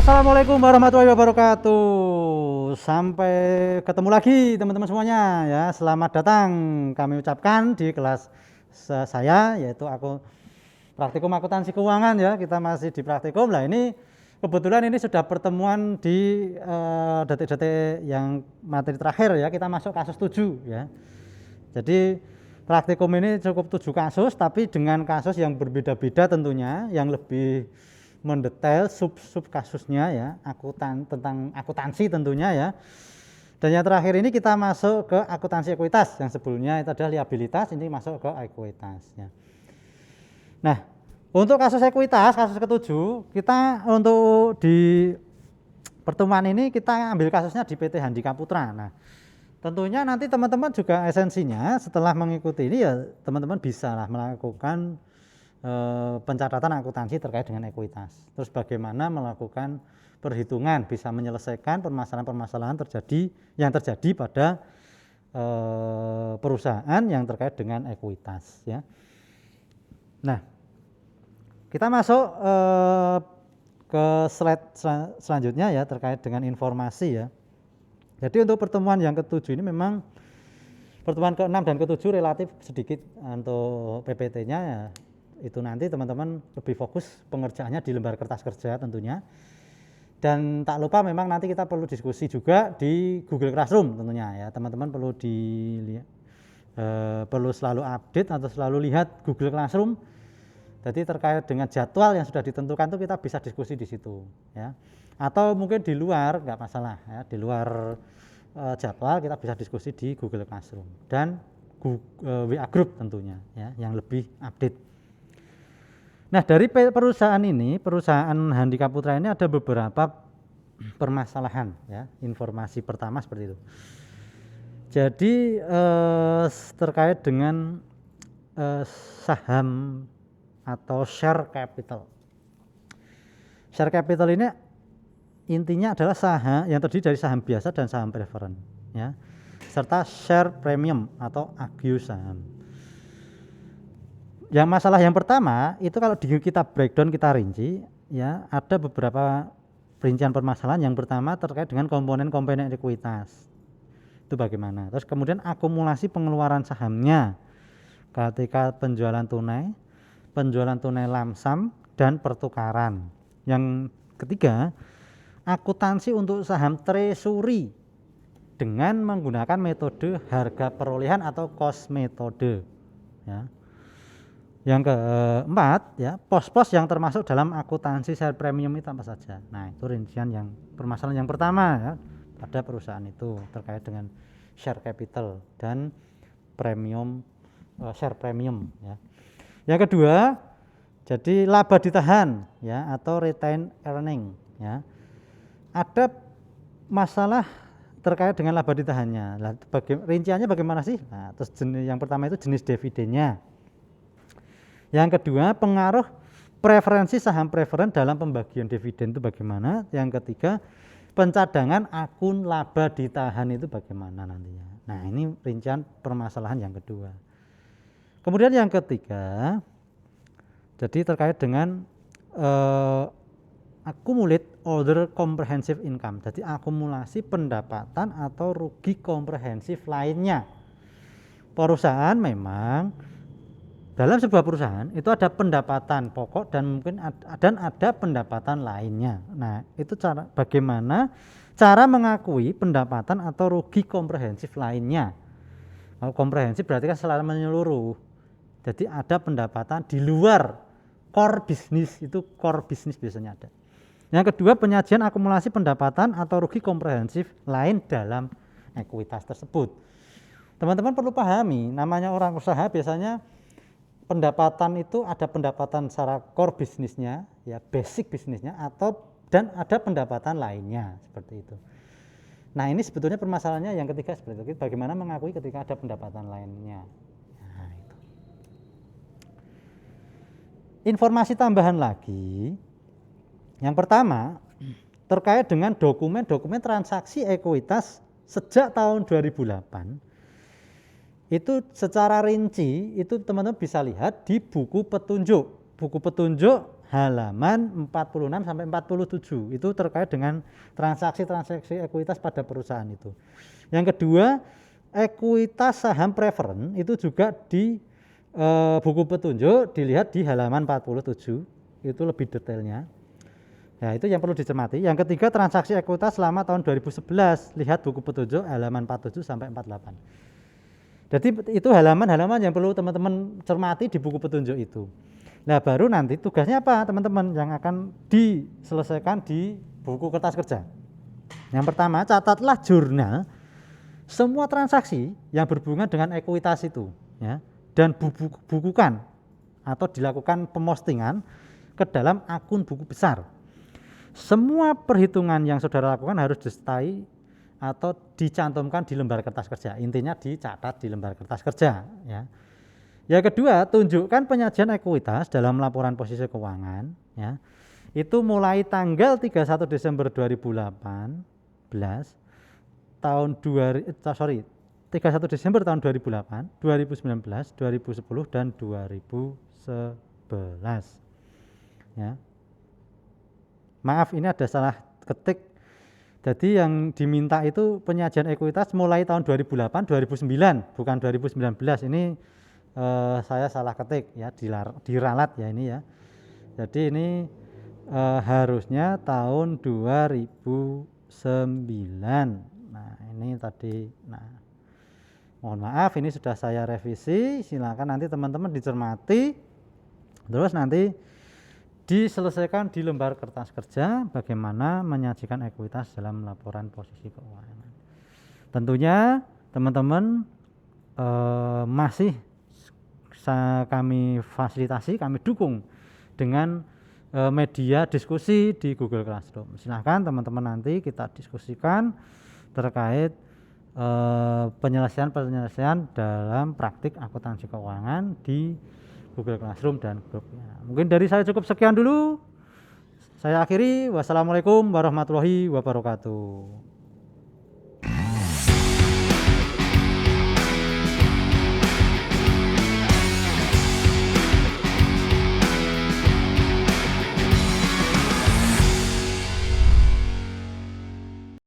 Assalamualaikum warahmatullahi wabarakatuh. Sampai ketemu lagi teman-teman semuanya ya. Selamat datang kami ucapkan di kelas saya, yaitu aku praktikum akuntansi keuangan ya. Kita masih di praktikum. Lah ini kebetulan ini sudah pertemuan di detik-detik yang materi terakhir ya. Kita masuk kasus 7 ya. Jadi praktikum ini cukup 7 kasus, tapi dengan kasus yang berbeda-beda tentunya, yang lebih mendetail sub kasusnya ya, tentang akuntansi tentunya ya. Dan yang terakhir ini kita masuk ke akuntansi ekuitas, yang sebelumnya itu adalah liabilitas, ini masuk ke ekuitas ya. Nah, untuk kasus ekuitas, kasus ketujuh, kita untuk di pertemuan ini kita ambil kasusnya di PT Handika Putra. Nah, tentunya nanti teman-teman juga esensinya setelah mengikuti ini ya teman-teman bisa lah melakukan pencatatan akuntansi terkait dengan ekuitas. Terus bagaimana melakukan perhitungan bisa menyelesaikan permasalahan-permasalahan yang terjadi pada perusahaan yang terkait dengan ekuitas ya. Nah, kita masuk ke slide selanjutnya ya terkait dengan informasi ya. Jadi untuk pertemuan yang ketujuh ini memang pertemuan ke-6 dan ke-7 relatif sedikit untuk PPT-nya ya. Itu nanti teman-teman lebih fokus pengerjaannya di lembar kertas kerja tentunya. Dan tak lupa memang nanti kita perlu diskusi juga di Google Classroom tentunya ya. Teman-teman perlu perlu selalu update atau selalu lihat Google Classroom. Jadi terkait dengan jadwal yang sudah ditentukan itu kita bisa diskusi di situ ya. Atau mungkin di luar nggak masalah ya, di luar jadwal kita bisa diskusi di Google Classroom dan WA Group tentunya ya, yang lebih update. Nah, dari perusahaan ini, perusahaan Handika Putra ini ada beberapa permasalahan ya. Informasi pertama seperti itu. Jadi terkait dengan saham atau share capital. Share capital ini intinya adalah saham yang terdiri dari saham biasa dan saham preferen ya. Serta share premium atau agio saham. Yang masalah yang pertama itu kalau kita breakdown, kita rinci ya, ada beberapa perincian permasalahan. Yang pertama terkait dengan komponen-komponen ekuitas. Itu bagaimana? Terus kemudian akumulasi pengeluaran sahamnya ketika penjualan tunai lamsam dan pertukaran. Yang ketiga, akuntansi untuk saham treasury dengan menggunakan metode harga perolehan atau cost metode ya. Yang keempat ya, pos-pos yang termasuk dalam akuntansi share premium itu apa saja. Nah, itu rincian yang permasalahan yang pertama ya, pada perusahaan itu terkait dengan share capital dan premium share premium ya. Yang kedua, jadi laba ditahan ya atau retain earning ya. Ada masalah terkait dengan laba ditahannya. Nah, rinciannya bagaimana sih? Nah, terus yang pertama itu jenis dividennya. Yang kedua, pengaruh preferensi saham preferen dalam pembagian dividen itu bagaimana. Yang ketiga, pencadangan akun laba ditahan itu bagaimana nantinya. Nah, ini rincian permasalahan yang kedua. Kemudian yang ketiga, jadi terkait dengan accumulate other comprehensive income. Jadi akumulasi pendapatan atau rugi komprehensif lainnya. Perusahaan memang dalam sebuah perusahaan itu ada pendapatan pokok dan mungkin ada pendapatan lainnya. Nah, itu bagaimana cara mengakui pendapatan atau rugi komprehensif lainnya. Kalau komprehensif berarti kan selalu menyeluruh. Jadi ada pendapatan di luar core bisnis, itu core bisnis biasanya ada. Yang kedua, penyajian akumulasi pendapatan atau rugi komprehensif lain dalam ekuitas tersebut. Teman-teman perlu pahami, namanya orang usaha biasanya pendapatan itu ada pendapatan secara core bisnisnya, ya basic bisnisnya, dan ada pendapatan lainnya seperti itu. Nah, ini sebetulnya permasalahannya yang ketiga seperti itu. Bagaimana mengakui ketika ada pendapatan lainnya. Nah, itu. Informasi tambahan lagi. Yang pertama terkait dengan dokumen transaksi ekuitas sejak tahun 2008. Itu secara rinci itu teman-teman bisa lihat di buku petunjuk. Buku petunjuk halaman 46 sampai 47. Itu terkait dengan transaksi-transaksi ekuitas pada perusahaan itu. Yang kedua, ekuitas saham preferen itu juga di buku petunjuk dilihat di halaman 47. Itu lebih detailnya. Ya, itu yang perlu dicermati. Yang ketiga, transaksi ekuitas selama tahun 2011. Lihat buku petunjuk halaman 47 sampai 48. Jadi itu halaman-halaman yang perlu teman-teman cermati di buku petunjuk itu. Nah, baru nanti tugasnya apa teman-teman yang akan diselesaikan di buku kertas kerja. Yang pertama, catatlah jurnal semua transaksi yang berhubungan dengan ekuitas itu, ya, dan bukukan atau dilakukan pemostingan ke dalam akun buku besar. Semua perhitungan yang saudara lakukan harus disertai atau dicantumkan di lembar kertas kerja. Intinya dicatat di lembar kertas kerja, ya. Yang kedua, tunjukkan penyajian ekuitas dalam laporan posisi keuangan, ya. Itu mulai tanggal 31 Desember 2018 31 Desember tahun 2008, 2019, 2010 dan 2011. Ya. Maaf, ini ada salah ketik. Jadi yang diminta itu penyajian ekuitas mulai tahun 2008, 2009, bukan 2019. Ini saya salah ketik ya, diralat ya ini ya. Jadi ini harusnya tahun 2009. Nah, ini tadi. Nah, mohon maaf ini sudah saya revisi. Silakan nanti teman-teman dicermati. Terus nanti diselesaikan di lembar kertas kerja bagaimana menyajikan ekuitas dalam laporan posisi keuangan. Tentunya teman-teman masih kami fasilitasi, kami dukung dengan media diskusi di Google Classroom. Silahkan teman-teman nanti kita diskusikan terkait penyelesaian dalam praktik akuntansi keuangan di Google Classroom dan grupnya. Mungkin dari saya cukup sekian dulu. Saya akhiri. Wassalamualaikum warahmatullahi wabarakatuh.